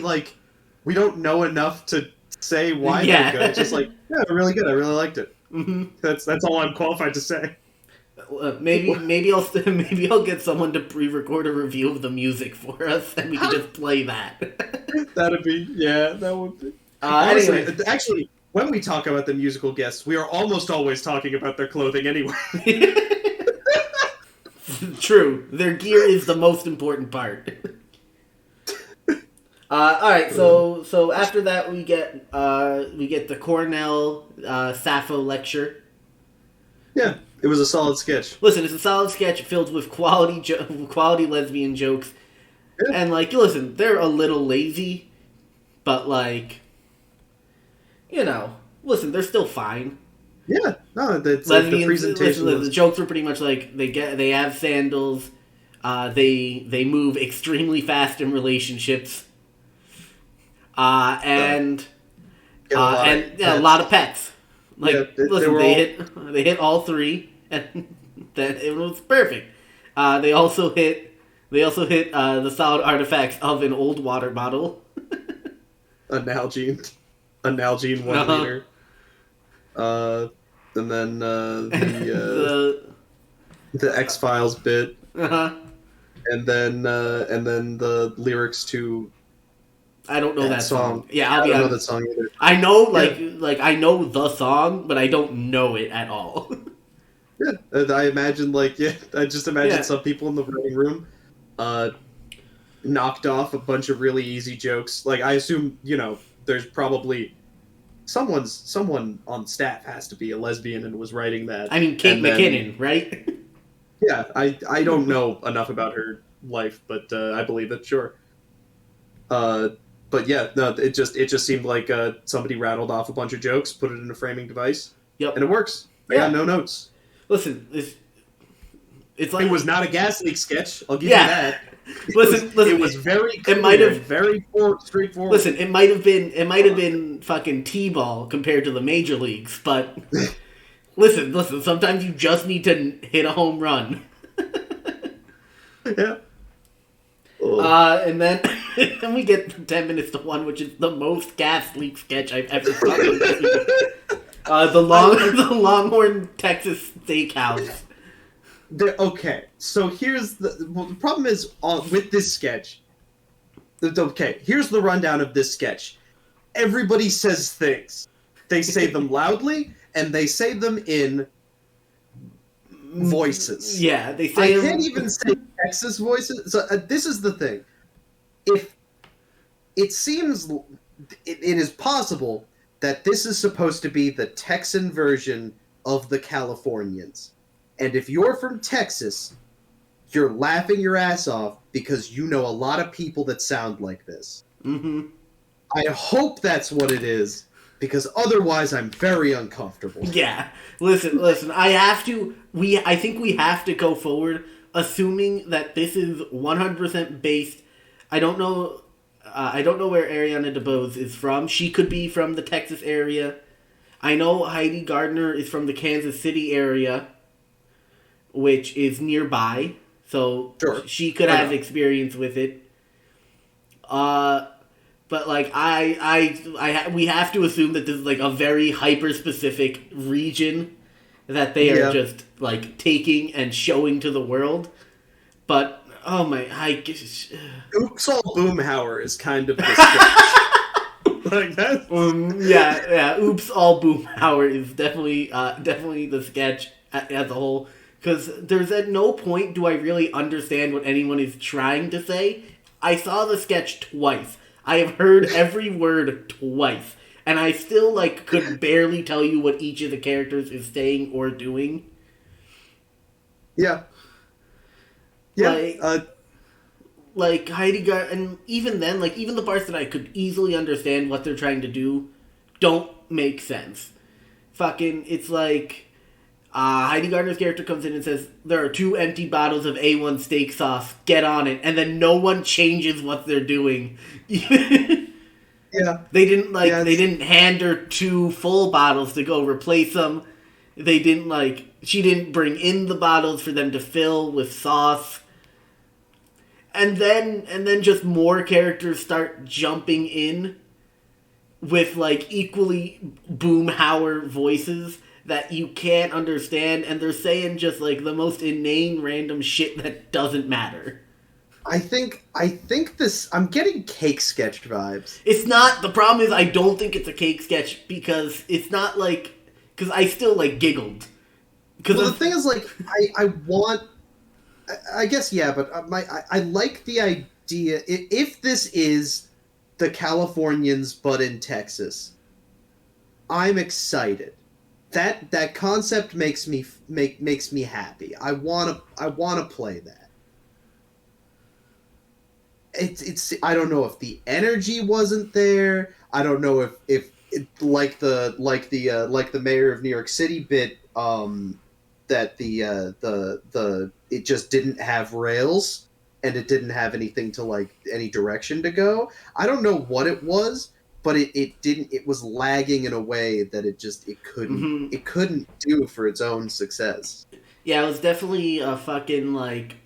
don't know enough to say why they're good. It's just like, yeah, really good. I really liked it. Mm-hmm. That's all I'm qualified to say. Maybe I'll get someone to pre-record a review of the music for us, and we can just play that. That would be. Anyway. Actually, when we talk about the musical guests, we are almost always talking about their clothing anyway. True, their gear is the most important part. All right, so after that we get the Cornell Sappho lecture. Yeah, it was a solid sketch. Listen, it's a solid sketch filled with quality lesbian jokes, and like, listen, they're a little lazy, but like, listen, they're still fine. Yeah, no, the presentation. Listen, the jokes were pretty much like they have sandals, they move extremely fast in relationships, and a lot of pets. Like, listen, they hit all three, and then it was perfect. They also hit the solid artifacts of an old water bottle, a Nalgene 1 liter. And then the X-Files bit, and then the lyrics to. I don't know that song. Yeah, I don't know that song either. I know, I know the song, but I don't know it at all. Yeah, I just imagine some people in the writing room, knocked off a bunch of really easy jokes. Like, I assume, there's probably someone on staff has to be a lesbian and was writing that. I mean, Kate McKinnon, right? Yeah, I don't know enough about her life, but I believe it. Sure. But yeah, no, it just seemed like somebody rattled off a bunch of jokes, put it in a framing device, and it works. I got no notes. Listen, it's like, it was not a gas leak sketch. I'll give you that. Listen, it was very clear, it might have very straightforward. Listen, it might have been fucking T-ball compared to the major leagues, but listen. Sometimes you just need to hit a home run. Yeah. And then we get 10 minutes to 1, which is the most gas leak sketch I've ever fucking seen. The Longhorn Texas Steakhouse. Okay, so here's the problem is with this sketch. Okay, here's the rundown of this sketch. Everybody says things. They say them loudly, and they say them in voices. Yeah, they say. I can't even say Texas voices. So this is the thing. If it seems it is possible that this is supposed to be the Texan version of the Californians, and if you're from Texas, you're laughing your ass off because you know a lot of people that sound like this. Mm-hmm. I hope that's what it is, because otherwise I'm very uncomfortable. Yeah. Listen. I think we have to go forward assuming that this is 100% based. I don't know where Ariana DeBose is from. She could be from the Texas area. I know Heidi Gardner is from the Kansas City area, which is nearby, so Sure. she could have experience with it. But like we have to assume that this is like a very hyper specific region that they are just like taking and showing to the world. But oh my, Oops, all Boomhauer is kind of the sketch. Like that. Yeah. Oops, all Boomhauer is definitely the sketch as a whole. Because there's at no point do I really understand what anyone is trying to say. I saw the sketch twice. I have heard every word twice. And I still, like, could barely tell you what each of the characters is saying or doing. Yeah. Yeah. Like Heidi and even then, like, even the parts that I could easily understand what they're trying to do don't make sense. Fucking, it's like, Heidi Gardner's character comes in and says, there are 2 empty bottles of A1 steak sauce, get on it, and then no one changes what they're doing. Yeah. They didn't hand her 2 full bottles to go replace them. She didn't bring in the bottles for them to fill with sauce. And then just more characters start jumping in with, like, equally Boomhauer voices that you can't understand, and they're saying just, like, the most inane random shit that doesn't matter. I think I'm getting cake sketch vibes. It's not, the problem is I don't think it's a cake sketch because it's not, like, because I still, like, giggled. Well, the thing is, like, I guess, yeah, but I like the idea. If this is the Californians but in Texas, I'm excited. That concept makes me happy. I wanna play that. It's I don't know if the energy wasn't there. I don't know if like the mayor of New York City bit that the it just didn't have rails and it didn't have anything to, like, any direction to go. I don't know what it was, but it was lagging in a way that it couldn't do for its own success. Yeah, it was definitely a fucking, like,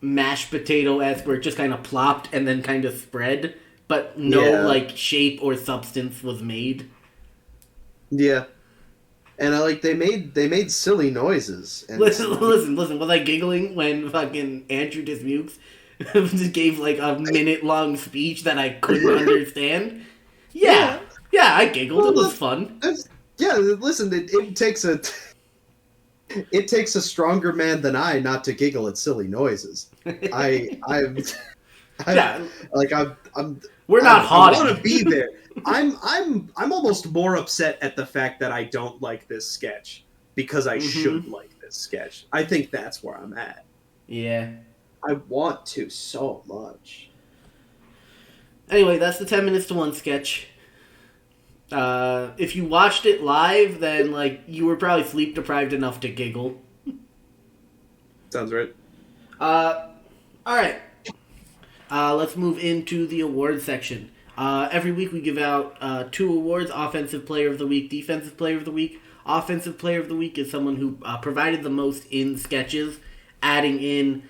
mashed potato-esque where it just kind of plopped and then kind of spread, but no like shape or substance was made. Yeah. And they made silly noises. And listen. Was I giggling when fucking Andrew Dismukes just gave like a minute-long speech that I couldn't understand? Yeah, I giggled. Well, it was fun. Yeah, listen, it takes a stronger man than I not to giggle at silly noises. I'm We're not haughty. I want to be there. I'm almost more upset at the fact that I don't like this sketch because I should like this sketch. I think that's where I'm at. Yeah. I want to so much. Anyway, that's the 10 minutes to one sketch. If you watched it live, then like you were probably sleep deprived enough to giggle. Sounds right. Alright. Let's move into the awards section. Every week we give out 2 awards: Offensive Player of the Week, Defensive Player of the Week. Offensive Player of the Week is someone who provided the most in sketches, adding in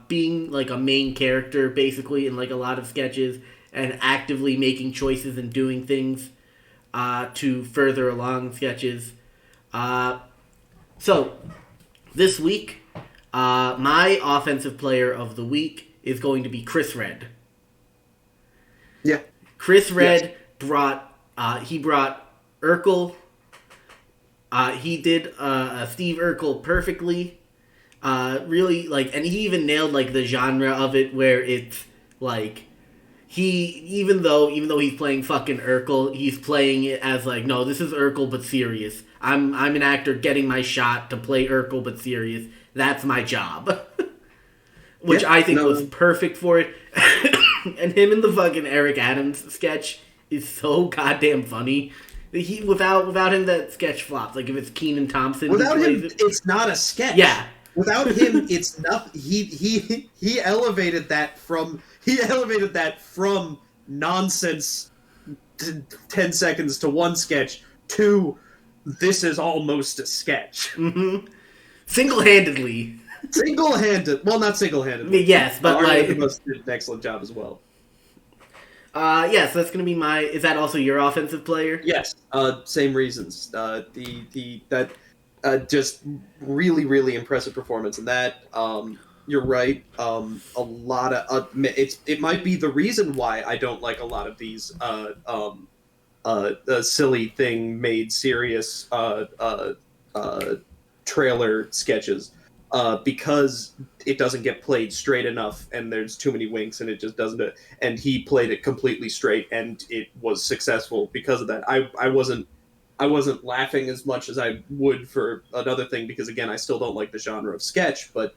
being like a main character basically in like a lot of sketches and actively making choices and doing things to further along sketches. So this week, my Offensive Player of the Week is going to be Chris Red. Yeah. Chris Red brought Urkel. He did Steve Urkel perfectly. Really, like, and he even nailed like the genre of it, where it's like even though he's playing fucking Urkel, he's playing it as like, no, this is Urkel but serious. I'm an actor getting my shot to play Urkel but serious. That's my job. Which I think was perfect for it. And him in the fucking Eric Adams sketch is so goddamn funny. Without him, that sketch flops. Like if it's Kenan Thompson. Without who him, plays it. it's not a sketch. Yeah. Without him, it's not. He elevated that from nonsense 10 seconds to one sketch to this is almost a sketch. Mm-hmm. Single-handedly. Well, not single-handedly. Yes, but like... DeBose did an excellent job as well. Yeah, so that's going to be my... Is that also your offensive player? Yes, same reasons. Just really, really impressive performance. And that, you're right, a lot of... it might be the reason why I don't like a lot of these silly thing made serious trailer sketches. Because it doesn't get played straight enough, and there's too many winks, and it just doesn't. And he played it completely straight, and it was successful because of that. I wasn't laughing as much as I would for another thing because again, I still don't like the genre of sketch, but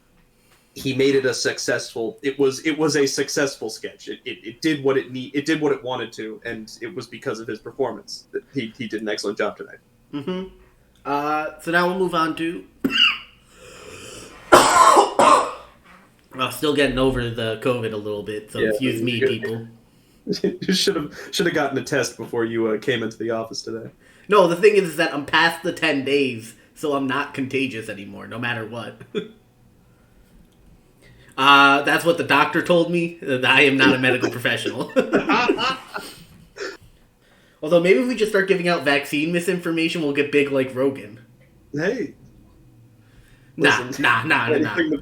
he made it a successful. It was a successful sketch. It did what it did what it wanted to, and it was because of his performance. He did an excellent job tonight. Mm-hmm. So now we'll move on to. Still getting over the COVID a little bit, so excuse me, people. You should have gotten a test before you came into the office today. No, the thing is that I'm past the 10 days, so I'm not contagious anymore, no matter what. That's what the doctor told me. I am not a medical professional. Although maybe if we just start giving out vaccine misinformation, we'll get big like Rogan. Hey. Nah.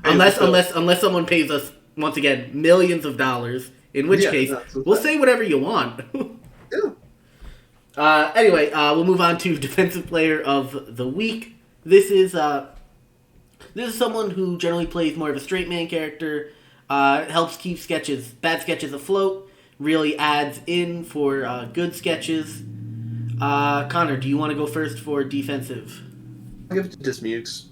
Unless someone pays us, once again, millions of dollars, in which case, we'll say whatever you want. Yeah. Anyway, we'll move on to Defensive Player of the Week. This is someone who generally plays more of a straight man character, helps keep bad sketches afloat, really adds in for good sketches. Connor, do you want to go first for defensive? I'll give it to Dismukes.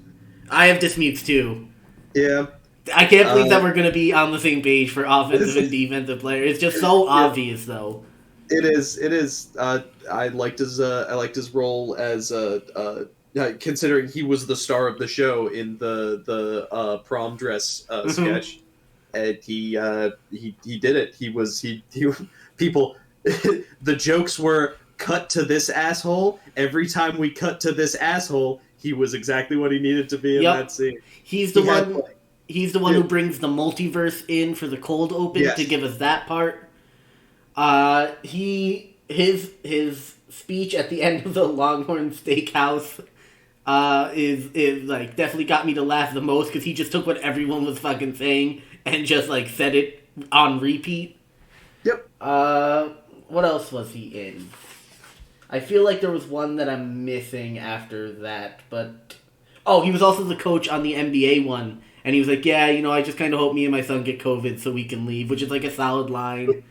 I have Dismukes too. Yeah. I can't believe that we're going to be on the same page for offensive and defensive player. It's just so obvious, though. It is. I liked his role as considering he was the star of the show in the prom dress sketch, and he did it. People. The jokes were cut to this asshole. Every time we cut to this asshole, he was exactly what he needed to be in that scene. He's the one who brings the multiverse in for the cold open to give us that part. His speech at the end of the Longhorn Steakhouse is like definitely got me to laugh the most because he just took what everyone was fucking saying and just like said it on repeat. Yep. What else was he in? I feel like there was one that I'm missing after that, but... Oh, he was also the coach on the NBA one, and he was like, yeah, I just kind of hope me and my son get COVID so we can leave, which is like a solid line.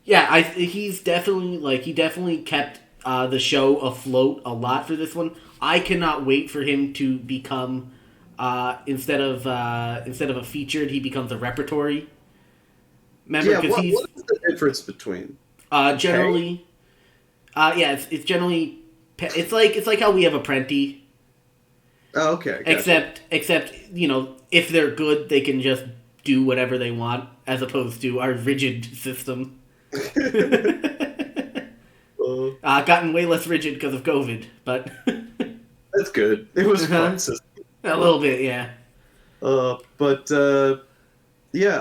Yeah, he's definitely, he definitely kept the show afloat a lot for this one. I cannot wait for him to become, instead of a featured, he becomes a repertory member. What is the difference between? Generally... it's generally it's like how we have Apprenti. Oh, okay. Gotcha. Except if they're good, they can just do whatever they want, as opposed to our rigid system. Gotten way less rigid because of COVID, but that's good. It was fun. A little bit, yeah. I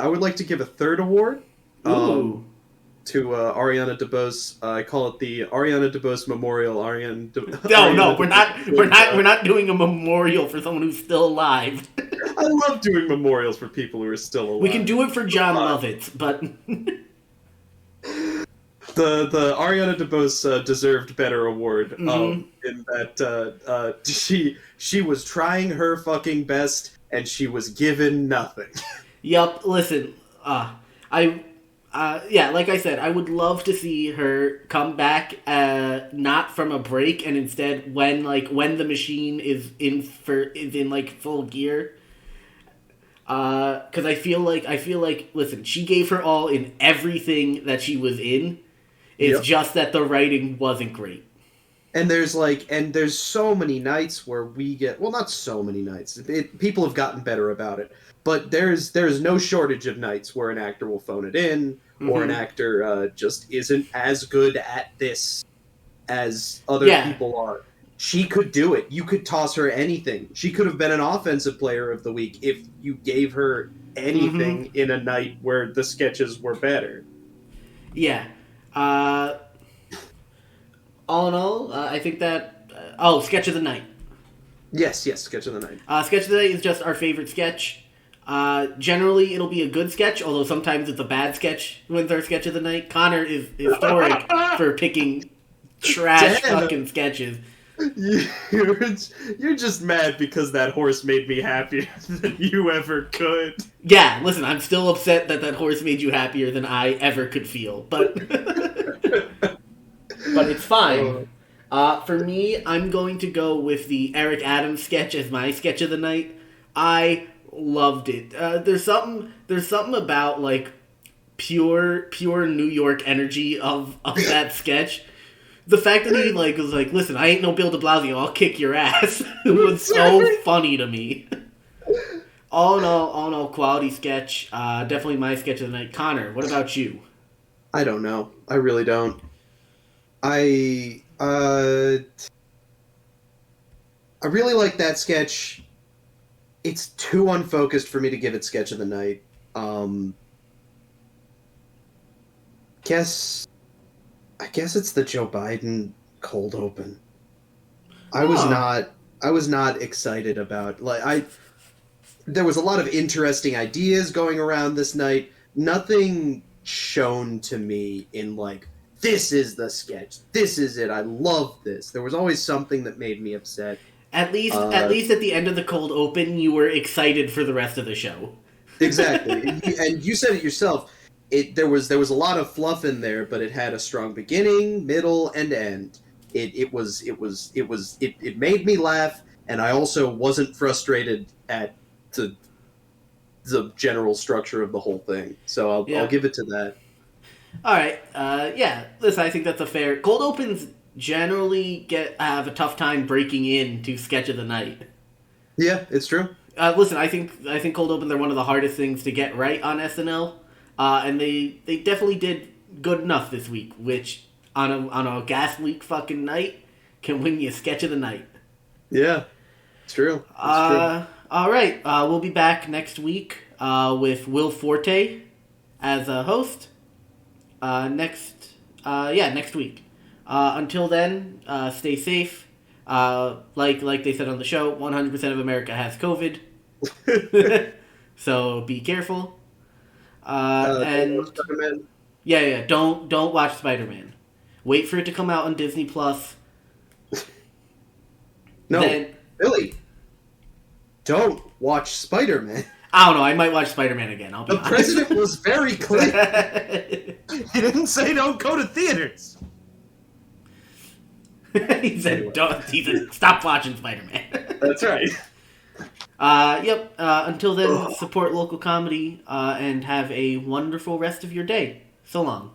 would like to give a third award. Ooh. To Ariana DeBose. I call it the Ariana DeBose Memorial. No, we're not doing a memorial for someone who's still alive. I love doing memorials for people who are still alive. We can do it for John Lovitz, but the Ariana DeBose deserved better award. In that she was trying her fucking best and she was given nothing. Yup. Listen, like I said, I would love to see her come back, not from a break, and instead when the machine is in full gear. Because I feel like, listen, she gave her all in everything that she was in, It's Yep. just that the writing wasn't great. And there's so many nights where we get, well, not so many nights. People have gotten better about it, but there's no shortage of nights where an actor will phone it in, or an Mhm. actor just isn't as good at this as other Yeah. people are. She could do it. You could toss her anything. She could have been an offensive player of the week if you gave her anything in a night where the sketches were better. Yeah. All in all, I think that... Sketch of the Night. Yes, sketch of the night. Sketch of the Night is just our favorite sketch. Generally, it'll be a good sketch, although sometimes it's a bad sketch when it's our Sketch of the Night. Connor is historic for picking trash fucking sketches. You're just mad because that horse made me happier than you ever could. Yeah, listen, I'm still upset that horse made you happier than I ever could feel, but but it's fine. For me, I'm going to go with the Eric Adams sketch as my Sketch of the Night. I loved it. There's something about like pure New York energy of that sketch. The fact that he was like, listen, I ain't no Bill de Blasio, I'll kick your ass. It was so funny to me. All in all, quality sketch. Definitely my Sketch of the Night. Connor, what about you? I don't know. I really don't. I really like that sketch. It's too unfocused for me to give it Sketch of the Night. I guess it's the Joe Biden cold open. I was not excited about there was a lot of interesting ideas going around this night. Nothing shown to me in this is the sketch. This is it. I love this. There was always something that made me upset. At least at the end of the cold open, you were excited for the rest of the show. Exactly. And you said it yourself. There was a lot of fluff in there, but it had a strong beginning, middle, and end. It made me laugh, and I also wasn't frustrated at the general structure of the whole thing. So I'll give it to that. All right. Yeah. Listen, I think that's a fair. Cold opens generally have a tough time breaking into Sketch of the Night. Yeah, it's true. Listen, I think cold open, they're one of the hardest things to get right on SNL. And they definitely did good enough this week, which on a gas leak fucking night can win you a Sketch of the Night. Yeah, it's true. It's true. All right, we'll be back next week with Will Forte as a host. Next week. Until then, stay safe. Like they said on the show, 100% of America has COVID, so be careful. And don't watch Spider-Man. Wait for it to come out on Disney Plus. No, Billy, don't watch Spider-Man. I don't know. I might watch Spider-Man again. I'll be honest. The president was very clear. He didn't say don't go to theaters. He said, stop watching Spider-Man. That's right. Yep. Until then, support local comedy and have a wonderful rest of your day. So long.